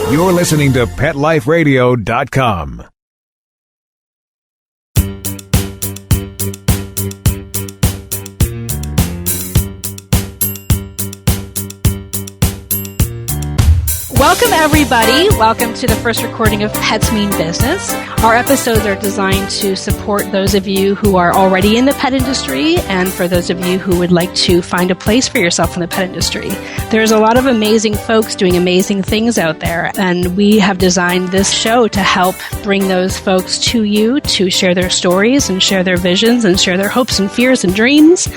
You're listening to PetLifeRadio.com. Welcome, everybody. Welcome to the first recording of Pets Mean Business. Our episodes are designed to support those of you who are already in the pet industry and for those of you who would like to find a place for yourself in the pet industry. There's a lot of amazing folks doing amazing things out there, and we have designed this show to help bring those folks to you to share their stories and share their visions and share their hopes and fears and dreams.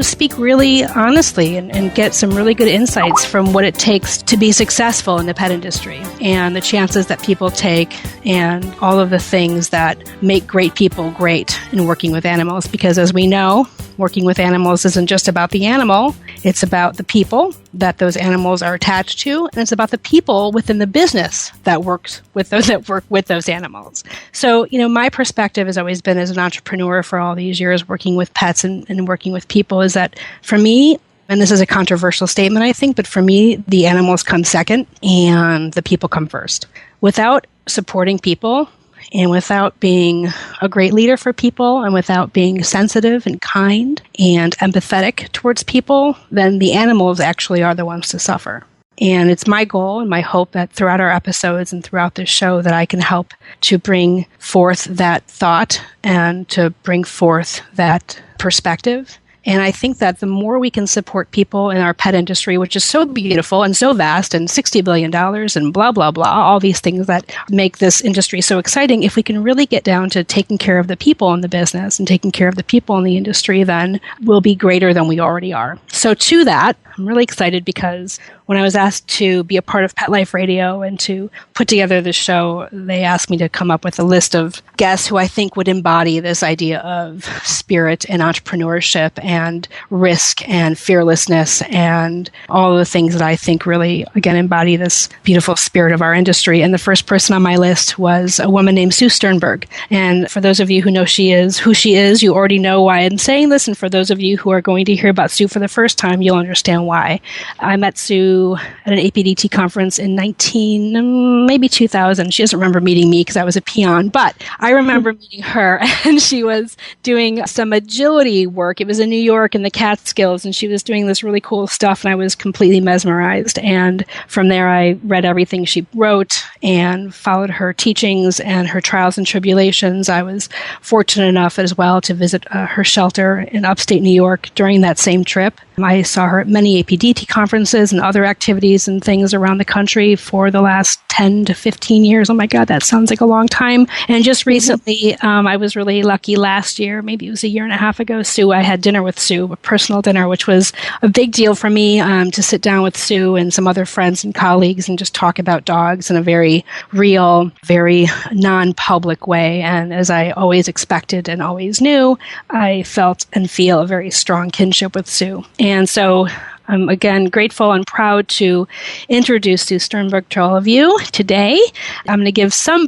Speak really honestly and get some really good insights from what it takes to be successful in the pet industry and the chances that people take and all of the things that make great people great in working with animals. Because as we know, working with animals isn't just about the animal, it's about the people that those animals are attached to, and it's about the people within the business that works with those that work with those animals. So, my perspective has always been as an entrepreneur for all these years working with pets and working with people is that for me, and this is a controversial statement, I think, but for me, the animals come second and the people come first. Without supporting people and without being a great leader for people and without being sensitive and kind and empathetic towards people, then the animals actually are the ones to suffer. And it's my goal and my hope that throughout our episodes and throughout this show that I can help to bring forth that thought and to bring forth that perspective. And I think that the more we can support people in our pet industry, which is so beautiful and so vast and $60 billion and blah, blah, blah, all these things that make this industry so exciting, if we can really get down to taking care of the people in the business and taking care of the people in the industry, then we'll be greater than we already are. So to that, I'm really excited because when I was asked to be a part of Pet Life Radio and to put together the show, they asked me to come up with a list of guests who I think would embody this idea of spirit and entrepreneurship and risk and fearlessness and all of the things that I think really, again, embody this beautiful spirit of our industry. And the first person on my list was a woman named Sue Sternberg. And for those of you who know who she is, you already know why I'm saying this. And for those of you who are going to hear about Sue for the first time, you'll understand why. I met Sue at an APDT conference in 2000. She doesn't remember meeting me because I was a peon, but I remember meeting her, and she was doing some agility work. It was in New York in the Catskills, and she was doing this really cool stuff, and I was completely mesmerized. And from there, I read everything she wrote and followed her teachings and her trials and tribulations. I was fortunate enough as well to visit her shelter in upstate New York during that same trip. I saw her at many APDT conferences and other activities and things around the country for the last 10 to 15 years. Oh my God, that sounds like a long time. And just recently, I was really lucky last year, maybe it was a year and a half ago, I had dinner with Sue, a personal dinner, which was a big deal for me to sit down with Sue and some other friends and colleagues and just talk about dogs in a very real, very non-public way. And as I always expected and always knew, I felt and feel a very strong kinship with Sue. And so I'm, again, grateful and proud to introduce Sue Sternberg to all of you today. I'm going to give some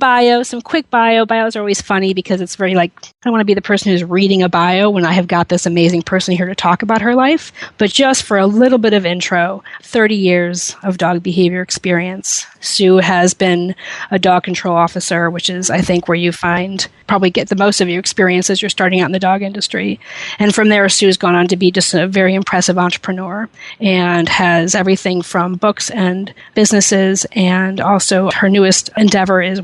quick bio. Bios are always funny because it's very I don't want to be the person who's reading a bio when I have got this amazing person here to talk about her life. But just for a little bit of intro, 30 years of dog behavior experience. Sue has been a dog control officer, which is, I think, where you probably get the most of your experience as you're starting out in the dog industry. And from there, Sue's gone on to be just a very impressive entrepreneur and has everything from books and businesses. And also her newest endeavor is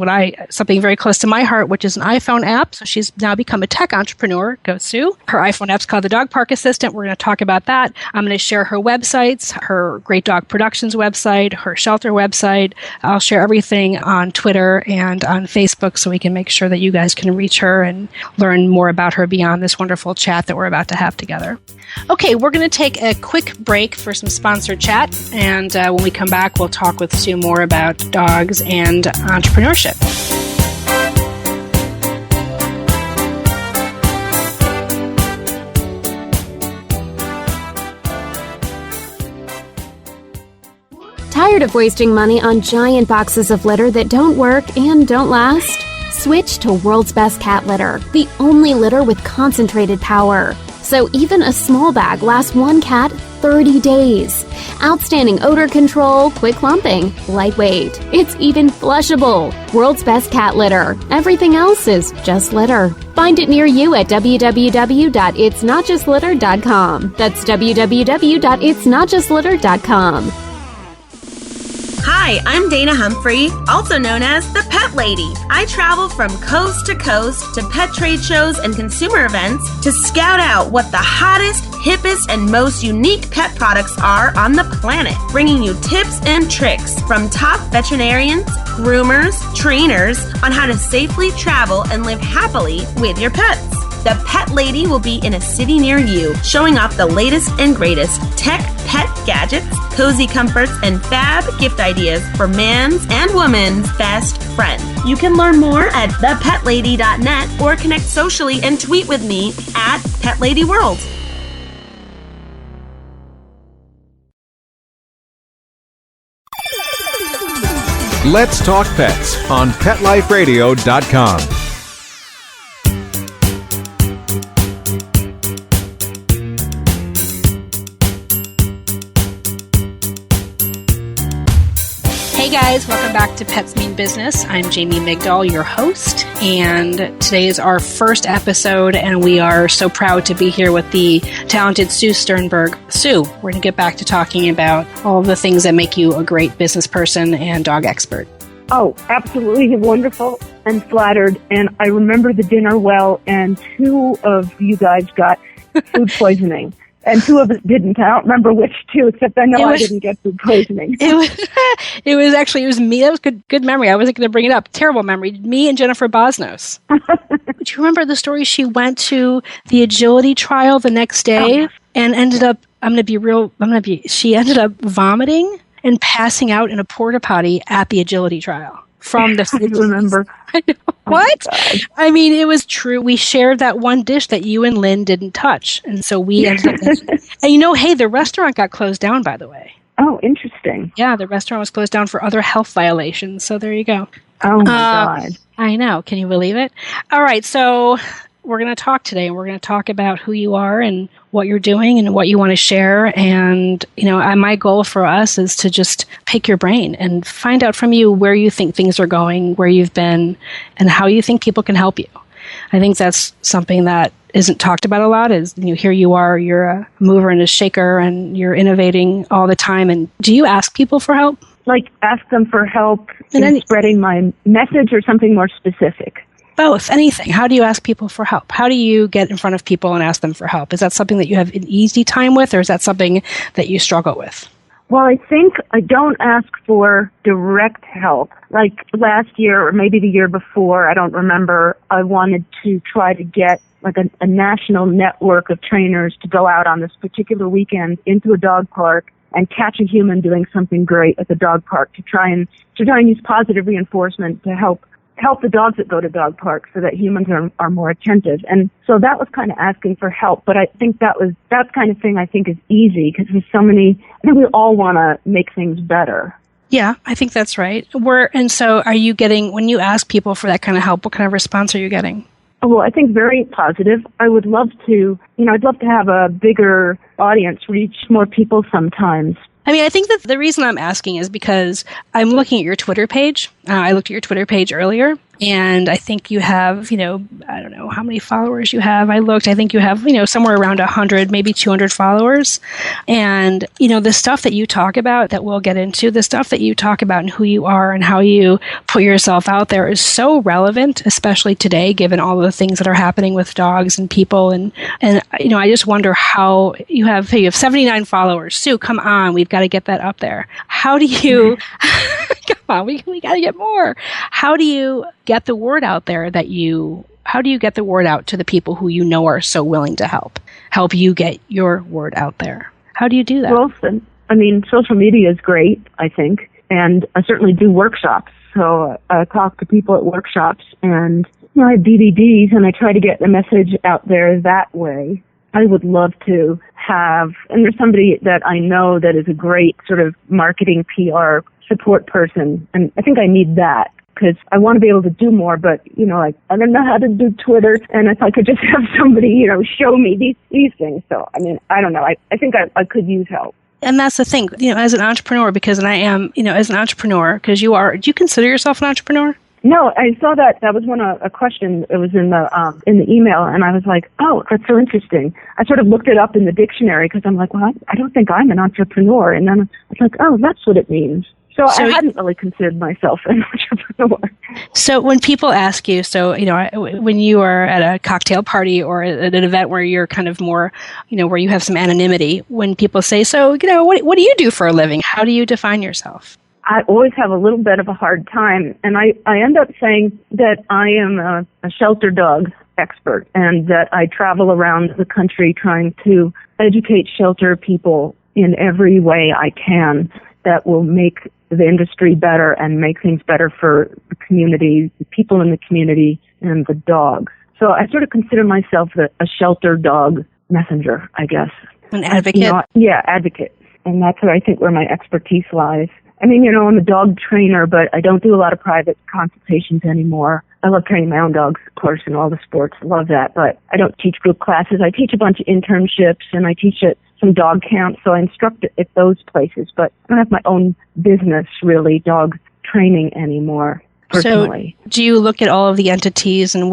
something very close to my heart, which is an iPhone app. So she's now become a tech entrepreneur. Go Sue. Her iPhone app's called the Dog Park Assistant. We're going to talk about that. I'm going to share her websites, her Great Dog Productions website, her shelter website. I'll share everything on Twitter and on Facebook so we can make sure that you guys can reach her and learn more about her beyond this wonderful chat that we're about to have together. Okay, we're going to take a quick break for some sponsored chat, and when we come back, we'll talk with Sue more about dogs and entrepreneurship. Tired of wasting money on giant boxes of litter that don't work and don't last? Switch to World's Best Cat Litter, the only litter with concentrated power. So even a small bag lasts one cat 30 days. Outstanding odor control, quick clumping, lightweight. It's even flushable. World's best cat litter. Everything else is just litter. Find it near you at www.itsnotjustlitter.com. That's www.itsnotjustlitter.com. Hi, I'm Dana Humphrey, also known as the Pet Lady. I travel from coast to coast to pet trade shows and consumer events to scout out what the hottest, hippest, and most unique pet products are on the planet, bringing you tips and tricks from top veterinarians, groomers, trainers on how to safely travel and live happily with your pets. The Pet Lady will be in a city near you, showing off the latest and greatest tech pet gadgets, cozy comforts, and fab gift ideas for man's and woman's best friend. You can learn more at thepetlady.net or connect socially and tweet with me at PetLadyWorld. Let's Talk Pets on PetLifeRadio.com. Hey guys, welcome back to Pets Mean Business. I'm Jamie Migdal, your host, and today is our first episode, and we are so proud to be here with the talented Sue Sternberg. Sue, we're going to get back to talking about all the things that make you a great business person and dog expert. Oh, absolutely wonderful and flattered, and I remember the dinner well, and 2 of you guys got food poisoning. And 2 of us didn't. I don't remember which 2, except I know I didn't get food poisoning. It was me. That was good memory. I wasn't going to bring it up. Terrible memory. Me and Jennifer Bosnos. Do you remember the story? She went to the agility trial the next day and ended up, she ended up vomiting and passing out in a porta potty at the agility trial. From the I remember. I know. What? I mean, it was true. We shared that one dish that you and Lynn didn't touch. And so we ended up... And hey, the restaurant got closed down, by the way. Oh, interesting. Yeah, the restaurant was closed down for other health violations. So there you go. Oh, my God. I know. Can you believe it? All right. So we're going to talk today. We're going to talk about who you are and what you're doing and what you want to share. And, my goal for us is to just pick your brain and find out from you where you think things are going, where you've been, and how you think people can help you. I think that's something that isn't talked about a lot is, here you are, you're a mover and a shaker, and you're innovating all the time. And do you ask people for help? Like, ask them for help in spreading my message or something more specific? Both, anything. How do you ask people for help? How do you get in front of people and ask them for help? Is that something that you have an easy time with, or is that something that you struggle with? Well, I think I don't ask for direct help. Like last year or maybe the year before, I don't remember, I wanted to try to get like a national network of trainers to go out on this particular weekend into a dog park and catch a human doing something great at the dog park to try and use positive reinforcement to help the dogs that go to dog parks so that humans are more attentive. And so that was kind of asking for help. But I think that kind of thing I think is easy because there's so many, I think we all want to make things better. Yeah, I think that's right. And so are you getting, when you ask people for that kind of help, what kind of response are you getting? Well, I think very positive. I would love to, I'd love to have a bigger audience, reach more people sometimes. I think that the reason I'm asking is because I'm looking at your Twitter page. I looked at your Twitter page earlier, and I think you have, I don't know how many followers you have. I think you have, somewhere around 100, maybe 200 followers. And, the stuff that you talk about that we'll get into, the stuff that you talk about and who you are and how you put yourself out there is so relevant, especially today, given all of the things that are happening with dogs and people. And I just wonder how you have 79 followers. Sue, come on. We've got to get that up there. How do you, come on, we got to get more. How do you get the word out there how do you get the word out to the people who are so willing to help you get your word out there? How do you do that? Well, social media is great, I think, and I certainly do workshops. So I talk to people at workshops, and I have DVDs, and I try to get the message out there that way. I would love to have, and there's somebody that I know that is a great sort of marketing PR support person, and I think I need that because I want to be able to do more, but, I don't know how to do Twitter, and if I could just have somebody, show me these things. So, I don't know. I think I could use help. And that's the thing, as an entrepreneur, because I am, as an entrepreneur, because do you consider yourself an entrepreneur? No, I saw that. That was a question. It was in the email, and I was like, oh, that's so interesting. I sort of looked it up in the dictionary because I'm like, well, I don't think I'm an entrepreneur. And then I was like, oh, that's what it means. So I hadn't really considered myself an entrepreneur. So when people ask you, when you are at a cocktail party or at an event where you're kind of more, where you have some anonymity, when people say, so, what do you do for a living? How do you define yourself? I always have a little bit of a hard time, and I end up saying that I am a shelter dog expert and that I travel around the country trying to educate shelter people in every way I can that will make the industry better and make things better for the community, the people in the community, and the dogs. So I sort of consider myself a shelter dog messenger, I guess. An advocate? Advocate. And that's where my expertise lies. I mean, I'm a dog trainer, but I don't do a lot of private consultations anymore. I love training my own dogs, of course, in all the sports. I love that. But I don't teach group classes. I teach a bunch of internships, and I teach at some dog camps, so I instruct at those places. But I don't have my own business, really, dog training anymore. Personally. So do you look at all of the entities and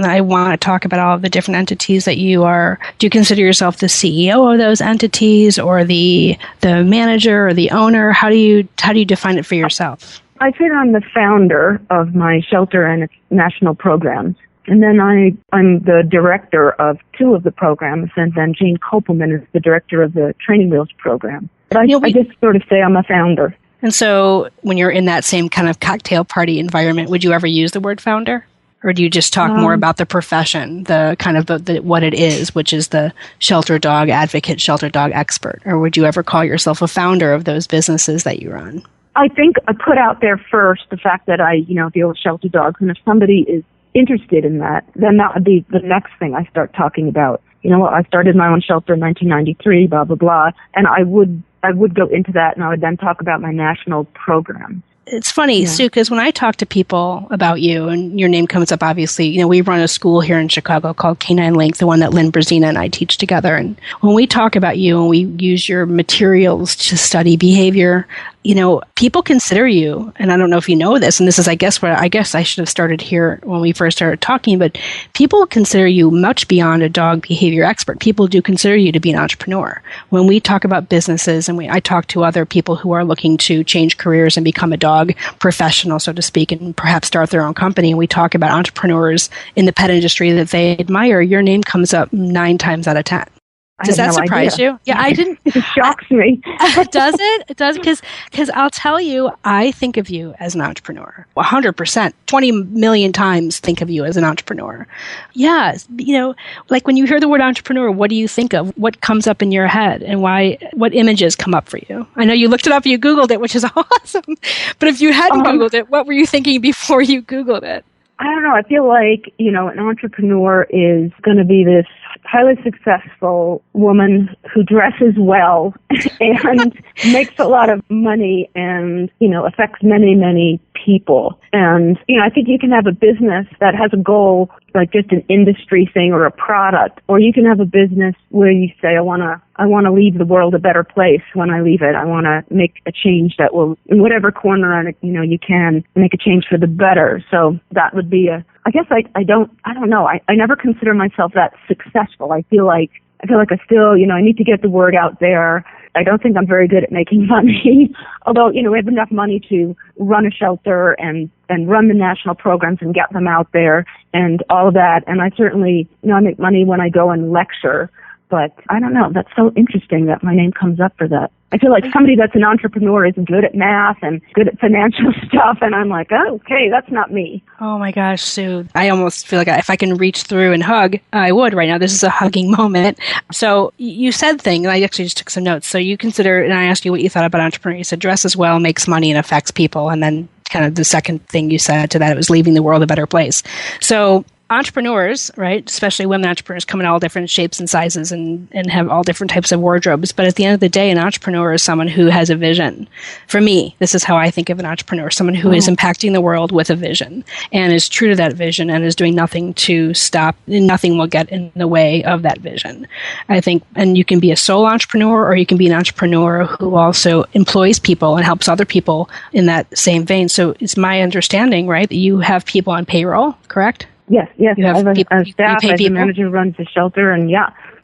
I want to talk about all of the different entities that you are, do you consider yourself the CEO of those entities or the manager or the owner? How do you define it for yourself? I say I'm the founder of my shelter and its national programs. And then I'm the director of two of the programs, and then Jane Kopelman is the director of the Training Wheels program. But I just sort of say I'm a founder. And so when you're in that same kind of cocktail party environment, would you ever use the word founder? Or do you just talk more about the profession, the kind of the what it is, which is the shelter dog advocate, shelter dog expert? Or would you ever call yourself a founder of those businesses that you run? I think I put out there first the fact that I, deal with shelter dogs. And if somebody is interested in that, then that would be the next thing I start talking about. I started my own shelter in 1993, blah, blah, blah. And I would go into that, and I would then talk about my national program. It's funny, Sue, because when I talk to people about you, and your name comes up, obviously, we run a school here in Chicago called Canine Link, the one that Lynn Brzezina and I teach together. And when we talk about you and we use your materials to study behavior, people consider you, and I don't know if you know this, and this is, I guess I should have started here when we first started talking, but people consider you much beyond a dog behavior expert. People do consider you to be an entrepreneur. When we talk about businesses, and I talk to other people who are looking to change careers and become a dog professional, so to speak, and perhaps start their own company, and we talk about entrepreneurs in the pet industry that they admire, your name comes up 9 times out of 10. Does that surprise you? Yeah, I didn't. It shocks me. Does it? It does, because I'll tell you, I think of you as an entrepreneur. 100%, 20 million times think of you as an entrepreneur. Yeah, like when you hear the word entrepreneur, what do you think of? What comes up in your head, and why? What images come up for you? I know you looked it up, you Googled it, which is awesome. But if you hadn't Googled it, what were you thinking before you Googled it? I don't know. I feel like, an entrepreneur is going to be this highly successful woman who dresses well and makes a lot of money and, affects many, many people. And, I think you can have a business that has a goal, like just an industry thing or a product, or you can have a business where you say, I want to leave the world a better place when I leave it. I want to make a change that will, in whatever corner, you can make a change for the better. So that would be I don't know. I never consider myself that successful. I feel like I still, I need to get the word out there. I don't think I'm very good at making money, although, we have enough money to run a shelter and run the national programs and get them out there and all of that. And I certainly, I make money when I go and lecture, but I don't know. That's so interesting that my name comes up for that. I feel like somebody that's an entrepreneur is good at math and good at financial stuff, and I'm like, oh, okay, that's not me. Oh my gosh, Sue. I almost feel like if I can reach through and hug, I would right now. This is a hugging moment. So you said things, and I actually just took some notes. So you consider, and I asked you what you thought about entrepreneur. You said dresses well, makes money, and affects people. And then kind of the second thing you said to that, it was leaving the world a better place. So entrepreneurs, right, especially women entrepreneurs, come in all different shapes and sizes and have all different types of wardrobes. But at the end of the day, an entrepreneur is someone who has a vision. For me, this is how I think of an entrepreneur, someone who is impacting the world with a vision and is true to that vision and is doing nothing to stop, nothing will get in the way of that vision. I think, and you can be a sole entrepreneur or you can be an entrepreneur who also employs people and helps other people in that same vein. So it's my understanding, right, that you have people on payroll, correct? Yes. You have I have people, a staff. you I have pay a manager who runs the shelter, and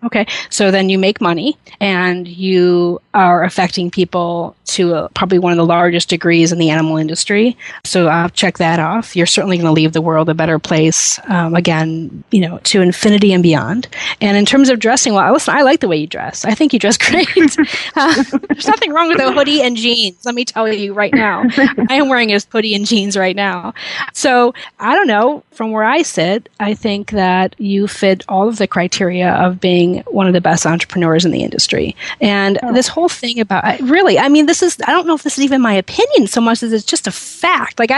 Okay, so then you make money and you are affecting people to probably one of the largest degrees in the animal industry. So I'll check that off. You're certainly going to leave the world a better place, again, to infinity and beyond. And in terms of dressing, well, listen, I like the way you dress. I think you dress great. There's nothing wrong with a hoodie and jeans, let me tell you right now. I am wearing a hoodie and jeans right now. So I don't know, from where I sit, I think that you fit all of the criteria of being one of the best entrepreneurs in the industry. And this whole thing about, I don't know if this is even my opinion so much as it's just a fact. Like,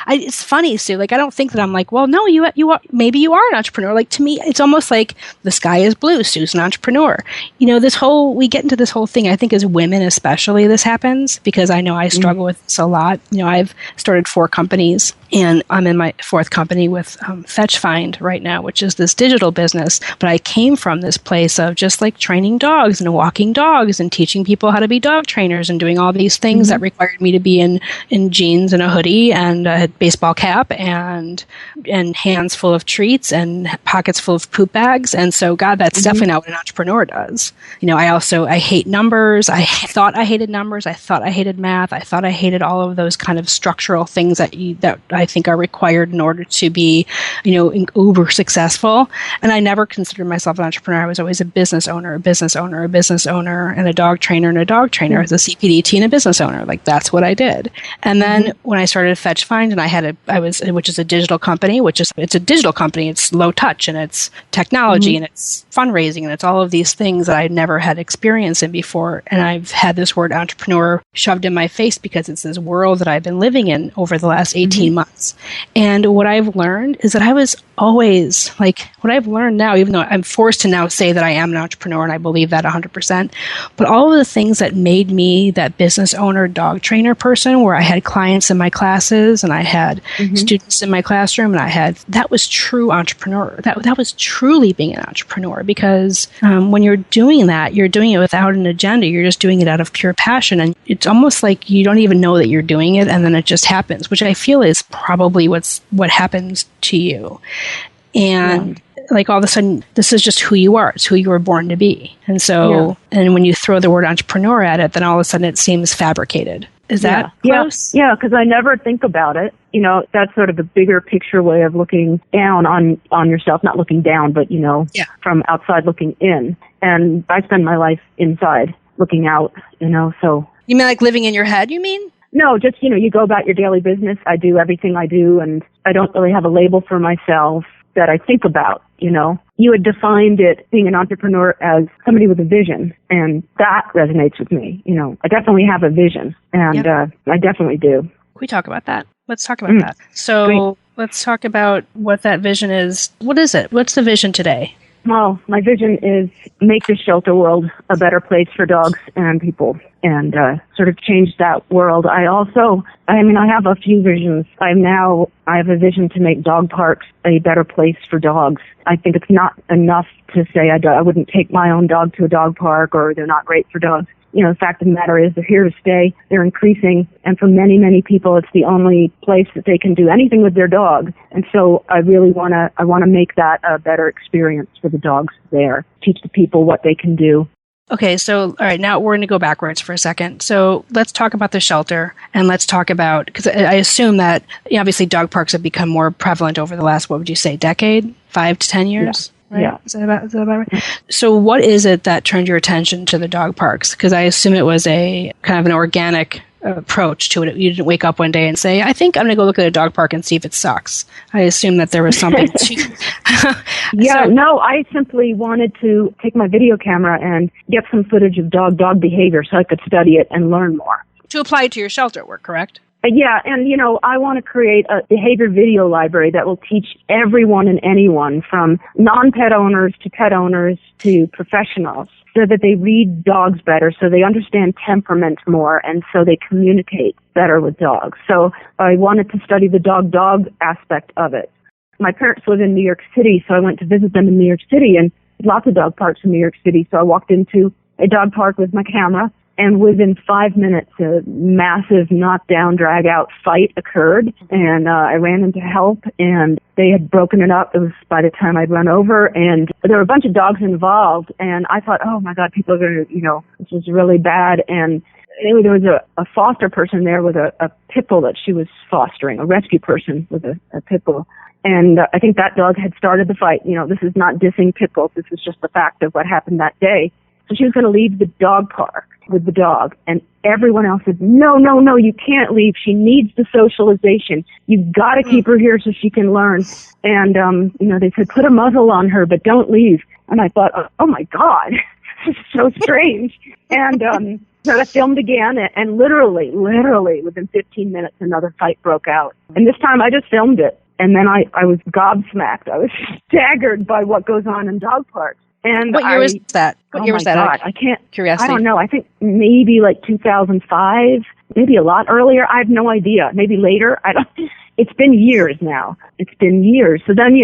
it's funny, Sue. Like, I don't think that I'm like, well, no, you are, maybe you are an entrepreneur. Like, to me, it's almost like the sky is blue. Sue's an entrepreneur. We get into this whole thing, I think as women especially, this happens because I know I struggle with this a lot. I've started 4 companies and I'm in my 4th company with Fetch Find right now, which is this digital business. But I came from this place of just like training dogs and walking dogs and teaching people how to be dog trainers and doing all these things that required me to be in jeans and a hoodie and a baseball cap and hands full of treats and pockets full of poop bags. And so, God, that's definitely not what an entrepreneur does. I hate numbers. I thought I hated numbers. I thought I hated math. I thought I hated all of those kind of structural things that I think are required in order to be, uber successful. And I never considered myself an entrepreneur. I was always a business owner, and a dog trainer as a CPDT and a business owner. Like, that's what I did. And then when I started Fetch Find, and which is a digital company, it's a digital company. It's low touch and it's technology and it's fundraising and it's all of these things that I never had experience in before. And I've had this word entrepreneur shoved in my face because it's this world that I've been living in over the last 18 months. And what I've learned is that I was always what I've learned now, even though I'm forced to now say that I am an entrepreneur and I believe that 100%, but all of the things that made me that business owner, dog trainer person, where I had clients in my classes and I had students in my classroom and that was true entrepreneur. That was truly being an entrepreneur because when you're doing that, you're doing it without an agenda. You're just doing it out of pure passion. And it's almost like you don't even know that you're doing it and then it just happens, which I feel is probably what happens to you. And all of a sudden, this is just who you are. It's who you were born to be. And so, and when you throw the word entrepreneur at it, then all of a sudden it seems fabricated. Is that close? Yeah, because I never think about it. That's sort of the bigger picture way of looking down on yourself, not looking down, but, from outside looking in. And I spend my life inside looking out, so. You mean like living in your head, you mean? No, just, you go about your daily business. I do everything I do, and I don't really have a label for myself that I think about, You had defined it, being an entrepreneur, as somebody with a vision, and that resonates with me. I definitely have a vision, and I definitely do. Can we talk about that? Let's talk about that. So Great. Let's talk about what that vision is. What is it? What's the vision today? Well, my vision is make the shelter world a better place for dogs and people and sort of change that world. I have a few visions. I have a vision to make dog parks a better place for dogs. I think it's not enough to say I wouldn't take my own dog to a dog park or they're not great for dogs. The fact of the matter is they're here to stay. They're increasing. And for many, many people, it's the only place that they can do anything with their dog. And so I really want to make that a better experience for the dogs there, teach the people what they can do. Okay, so, all right, now we're going to go backwards for a second. So let's talk about the shelter, and let's talk about, because I assume that obviously dog parks have become more prevalent over the last, what would you say, decade? 5 to 10 years? Yeah. Right? Yeah. Is that about right? So what is it that turned your attention to the dog parks? Because I assume it was a kind of an organic approach to it. You didn't wake up one day and say, I think I'm going to go look at a dog park and see if it sucks. I assume that there was something to I simply wanted to take my video camera and get some footage of dog behavior so I could study it and learn more. To apply to your shelter work, correct? Yeah, and I want to create a behavior video library that will teach everyone and anyone, from non-pet owners to pet owners to professionals, so that they read dogs better, so they understand temperament more, and so they communicate better with dogs. So I wanted to study the dog-dog aspect of it. My parents live in New York City, so I went to visit them in New York City, and lots of dog parks in New York City. So I walked into a dog park with my camera, and within 5 minutes, a massive knockdown, drag-out fight occurred, and I ran in to help, and they had broken it up. It was by the time I'd run over, and there were a bunch of dogs involved, and I thought, oh my God, people are going to, this is really bad. And anyway, there was a foster person there with a pit bull that she was fostering, a rescue person with a pit bull. And I think that dog had started the fight. This is not dissing pit bulls. This is just the fact of what happened that day. So she was going to leave the dog park with the dog, and everyone else said, no, you can't leave. She needs the socialization. You've got to keep her here so she can learn. And, they said, put a muzzle on her, but don't leave. And I thought, oh my God, this is so strange. And, so the film began, and literally within 15 minutes, another fight broke out. And this time I just filmed it. And then I was gobsmacked. I was staggered by what goes on in dog parks. And what year was that? What year was that? God, I can't. Curiosity. I don't know. I think maybe like 2005, maybe a lot earlier. I have no idea. Maybe later. It's been years now. It's been years. So then,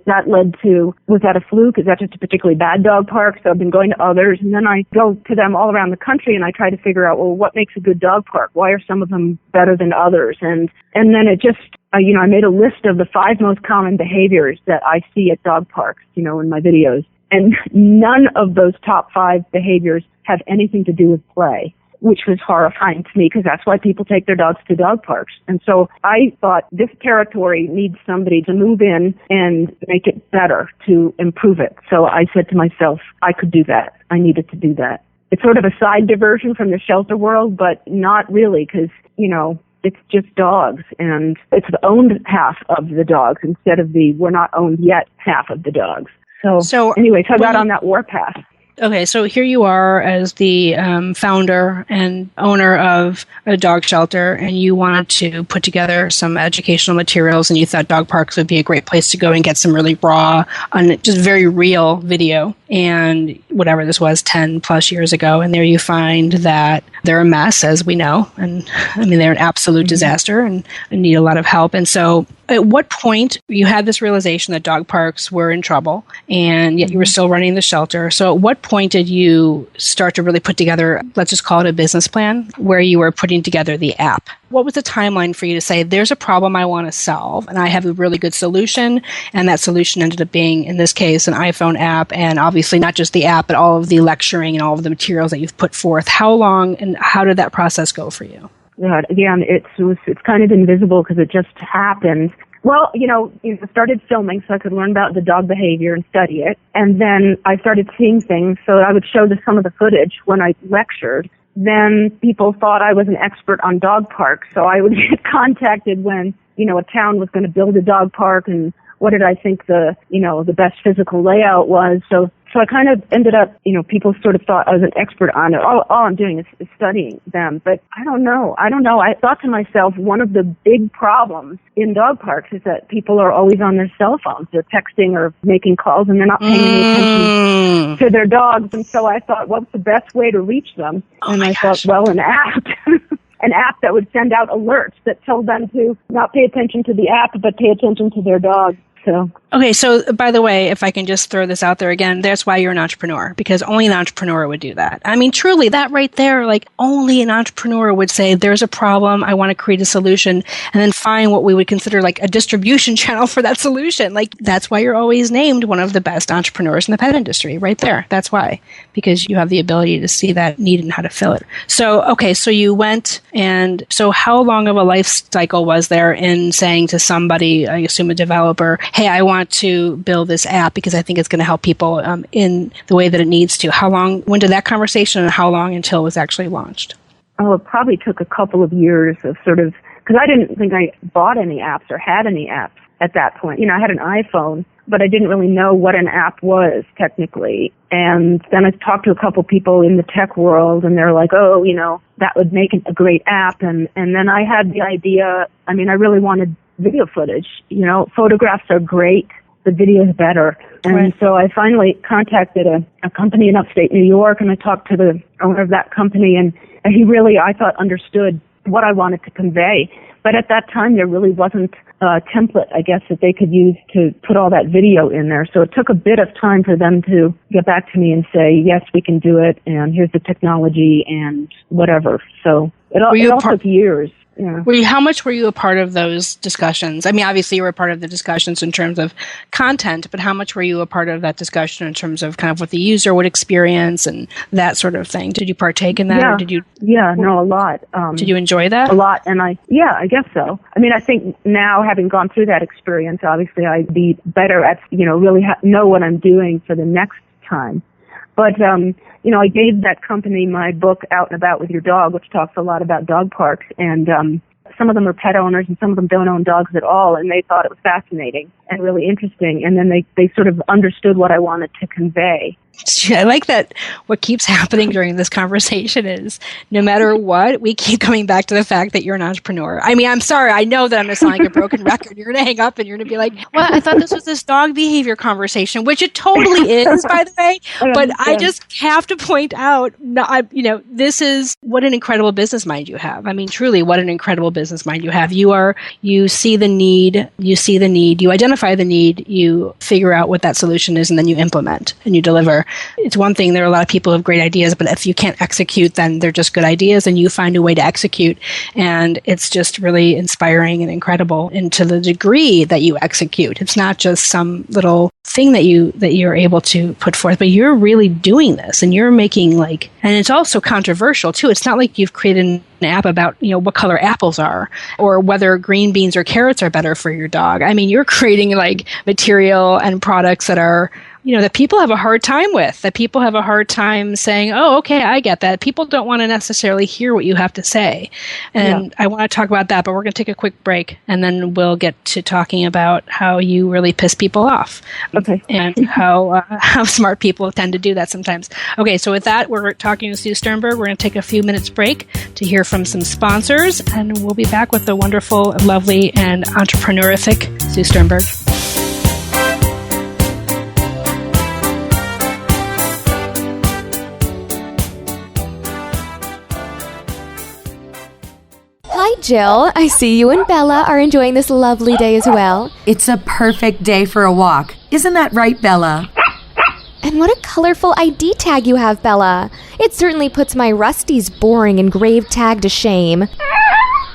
that led to, was that a fluke? Is that just a particularly bad dog park? So I've been going to others, and then I go to them all around the country, and I try to figure out, well, what makes a good dog park? Why are some of them better than others? And then it just, I made a list of the 5 most common behaviors that I see at dog parks, in my videos. And none of those top 5 behaviors have anything to do with play, which was horrifying to me, because that's why people take their dogs to dog parks. And so I thought this territory needs somebody to move in and make it better, to improve it. So I said to myself, I could do that. I needed to do that. It's sort of a side diversion from the shelter world, but not really, because, it's just dogs, and it's the owned half of the dogs instead of the we're not owned yet half of the dogs. So anyway, I got on that warpath. Okay, so here you are as the founder and owner of a dog shelter, and you wanted to put together some educational materials, and you thought dog parks would be a great place to go and get some really raw, just very real video. And whatever this was, 10 plus years ago, and there you find that they're a mess, as we know. And they're an absolute disaster and need a lot of help. And so at what point you had this realization that dog parks were in trouble, and yet you were still running the shelter? So at what point did you start to really put together, let's just call it a business plan, where you were putting together the app? What was the timeline for you to say, there's a problem I want to solve, and I have a really good solution, and that solution ended up being, in this case, an iPhone app, and obviously not just the app, but all of the lecturing and all of the materials that you've put forth. How long and how did that process go for you? Again, it's kind of invisible because it just happened. Well, started filming so I could learn about the dog behavior and study it. And then I started seeing things, so I would show some of the footage when I lectured. Then people thought I was an expert on dog parks, so I would get contacted when, a town was going to build a dog park, and what did I think the best physical layout was. So I kind of ended up, people sort of thought I was an expert on it. All I'm doing is studying them. But I don't know. I thought to myself, one of the big problems in dog parks is that people are always on their cell phones. They're texting or making calls, and they're not paying any attention to their dogs. And so I thought, what's the best way to reach them? And I thought, well, an app. An app that would send out alerts that told them to not pay attention to the app, but pay attention to their dog. So. Okay, so by the way, if I can just throw this out there again, that's why you're an entrepreneur, because only an entrepreneur would do that. Truly, that right there, only an entrepreneur would say, there's a problem, I want to create a solution, and then find what we would consider a distribution channel for that solution. That's why you're always named one of the best entrepreneurs in the pet industry, right there. That's why, because you have the ability to see that need and how to fill it. So, okay, so you went, and so how long of a life cycle was there in saying to somebody, I assume a developer, hey, I want to build this app because I think it's going to help people in the way that it needs to. When did that conversation, and how long until it was actually launched? Oh, it probably took a couple of years of because I didn't think I bought any apps or had any apps at that point. I had an iPhone, but I didn't really know what an app was technically. And then I talked to a couple people in the tech world, and they're like, oh, you know, that would make a great app. And then I had the idea, I really wanted video footage. You know, photographs are great, the video is better. And Right. so I finally contacted a company in upstate New York, and I talked to the owner of that company, and he really, I thought, understood what I wanted to convey. But at that time, there really wasn't a template, I guess, that they could use to put all that video in there. So it took a bit of time for them to get back to me and say, yes, we can do it, and here's the technology and whatever. So it all took years. Yeah. How much were you a part of those discussions? Obviously you were a part of the discussions in terms of content, but how much were you a part of that discussion in terms of kind of what the user would experience and that sort of thing? Did you partake in that? Yeah. Or did you? Yeah, no, a lot. Did you enjoy that? A lot, and I guess so. I think now, having gone through that experience, obviously I'd be better at, really know what I'm doing for the next time. But, I gave that company my book, Out and About with Your Dog, which talks a lot about dog parks. And some of them are pet owners and some of them don't own dogs at all. And they thought it was fascinating and really interesting. And then they sort of understood what I wanted to convey. I like that what keeps happening during this conversation is no matter what, we keep coming back to the fact that you're an entrepreneur. I'm sorry. I know that I'm going to sound like a broken record. You're going to hang up and you're going to be like, well, I thought this was this dog behavior conversation, which it totally is, by the way. But I just have to point out, this is what an incredible business mind you have. Truly, what an incredible business mind you have. You see the need, you identify the need, you figure out what that solution is, and then you implement and you deliver. It's one thing, there are a lot of people who have great ideas, but if you can't execute, then they're just good ideas, and you find a way to execute. And it's just really inspiring and incredible. And to the degree that you execute, it's not just some little thing that you're able to put forth, but you're really doing this, and you're making and it's also controversial too. It's not like you've created an app about, what color apples are or whether green beans or carrots are better for your dog. You're creating material and products that are, that people have a hard time with, that people have a hard time saying, oh, okay, I get that. People don't want to necessarily hear what you have to say. And I want to talk about that, but we're going to take a quick break, and then we'll get to talking about how you really piss people off. Okay. And how smart people tend to do that sometimes. Okay, so with that, we're talking with Sue Sternberg. We're going to take a few minutes break to hear from some sponsors, and we'll be back with the wonderful, lovely, and entrepreneurific Sue Sternberg. Hi, Jill. I see you and Bella are enjoying this lovely day as well. It's a perfect day for a walk. Isn't that right, Bella? And what a colorful ID tag you have, Bella. It certainly puts my Rusty's boring engraved tag to shame.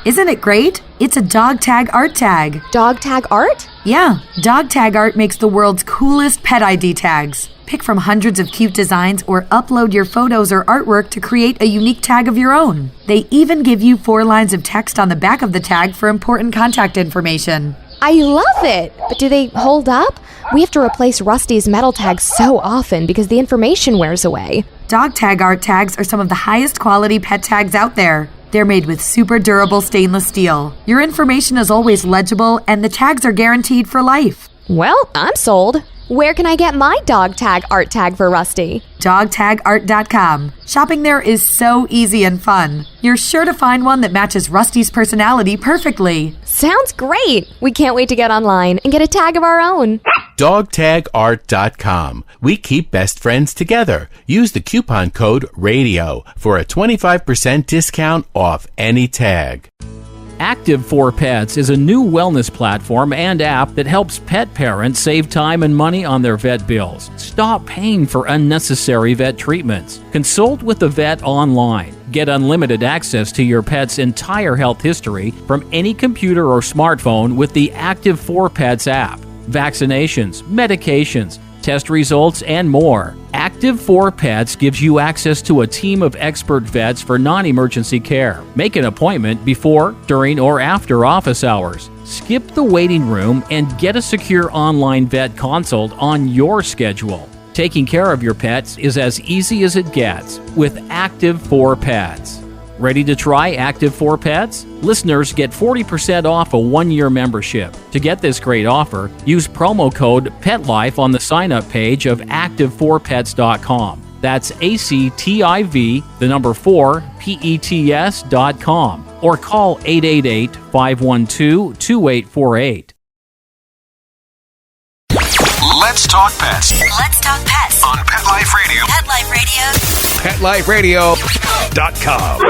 Isn't it great? It's a dog tag art tag. Dog tag art? Yeah, dog tag art makes the world's coolest pet ID tags. Pick from hundreds of cute designs or upload your photos or artwork to create a unique tag of your own. They even give you 4 lines of text on the back of the tag for important contact information. I love it! But do they hold up? We have to replace Rusty's metal tags so often because the information wears away. Dog tag art tags are some of the highest quality pet tags out there. They're made with super durable stainless steel. Your information is always legible, and the tags are guaranteed for life. Well, I'm sold. Where can I get my dog tag art tag for Rusty? DogTagArt.com. Shopping there is so easy and fun. You're sure to find one that matches Rusty's personality perfectly. Sounds great! We can't wait to get online and get a tag of our own. DogTagArt.com. We keep best friends together. Use the coupon code RADIO for a 25% discount off any tag. Active for Pets is a new wellness platform and app that helps pet parents save time and money on their vet bills. Stop paying for unnecessary vet treatments. Consult with the vet online. Get unlimited access to your pet's entire health history from any computer or smartphone with the Active for Pets app. Vaccinations, medications, test results, and more. Active for Pets gives you access to a team of expert vets for non-emergency care. Make an appointment before, during, or after office hours. Skip the waiting room and get a secure online vet consult on your schedule. Taking care of your pets is as easy as it gets with Active for Pets. Ready to try Active 4 Pets? Listeners get 40% off a 1-year membership. To get this great offer, use promo code PETLIFE on the sign-up page of active4pets.com. That's ACTIV, the number 4, PETS.com. Or call 888-512-2848. Let's talk pets Let's talk pets on Pet Life Radio. Pet Life Radio. PetLifeRadio.com.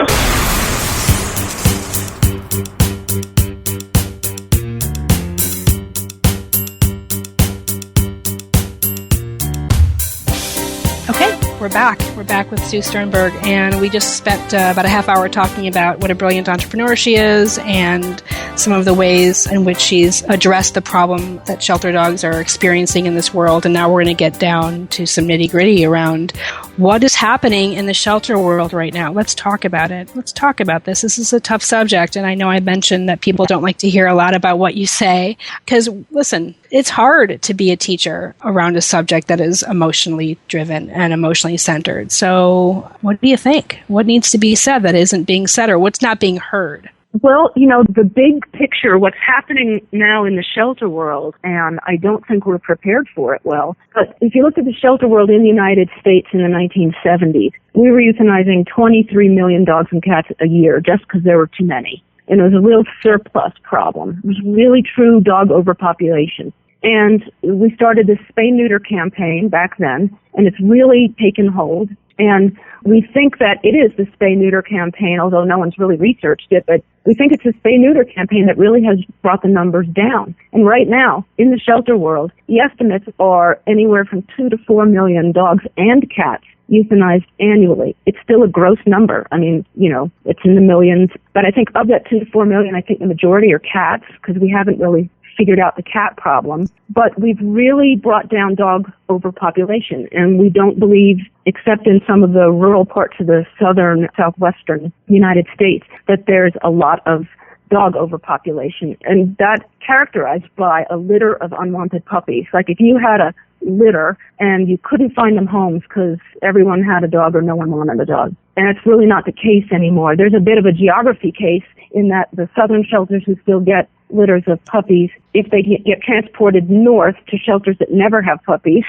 Okay, we're back. We're back with Sue Sternberg, and we just spent about a half hour talking about what a brilliant entrepreneur she is and some of the ways in which she's addressed the problem that shelter dogs are experiencing in this world. And now we're going to get down to some nitty-gritty around what is happening in the shelter world right now. Let's talk about it. Let's talk about this. This is a tough subject, and I know I mentioned that people don't like to hear a lot about what you say because, listen, it's hard to be a teacher around a subject that is emotionally driven and emotionally centered. So what do you think? What needs to be said that isn't being said, or what's not being heard? Well, the big picture, what's happening now in the shelter world, and I don't think we're prepared for it well, but if you look at the shelter world in the United States in the 1970s, we were euthanizing 23 million dogs and cats a year just because there were too many. And it was a real surplus problem. It was really true dog overpopulation. And we started this spay-neuter campaign back then, and it's really taken hold. And we think that it is the spay-neuter campaign, although no one's really researched it, but we think it's a spay-neuter campaign that really has brought the numbers down. And right now, in the shelter world, the estimates are anywhere from 2 to 4 million dogs and cats euthanized annually. It's still a gross number. I mean, it's in the millions. But I think of that 2 to 4 million, I think the majority are cats because we haven't really figured out the cat problem. But we've really brought down dog overpopulation. And we don't believe, except in some of the rural parts of the southwestern United States, that there's a lot of dog overpopulation. And that's characterized by a litter of unwanted puppies. Like if you had a litter and you couldn't find them homes because everyone had a dog or no one wanted a dog. And it's really not the case anymore. There's a bit of a geography case in that the southern shelters who still get litters of puppies, if they get transported north to shelters that never have puppies,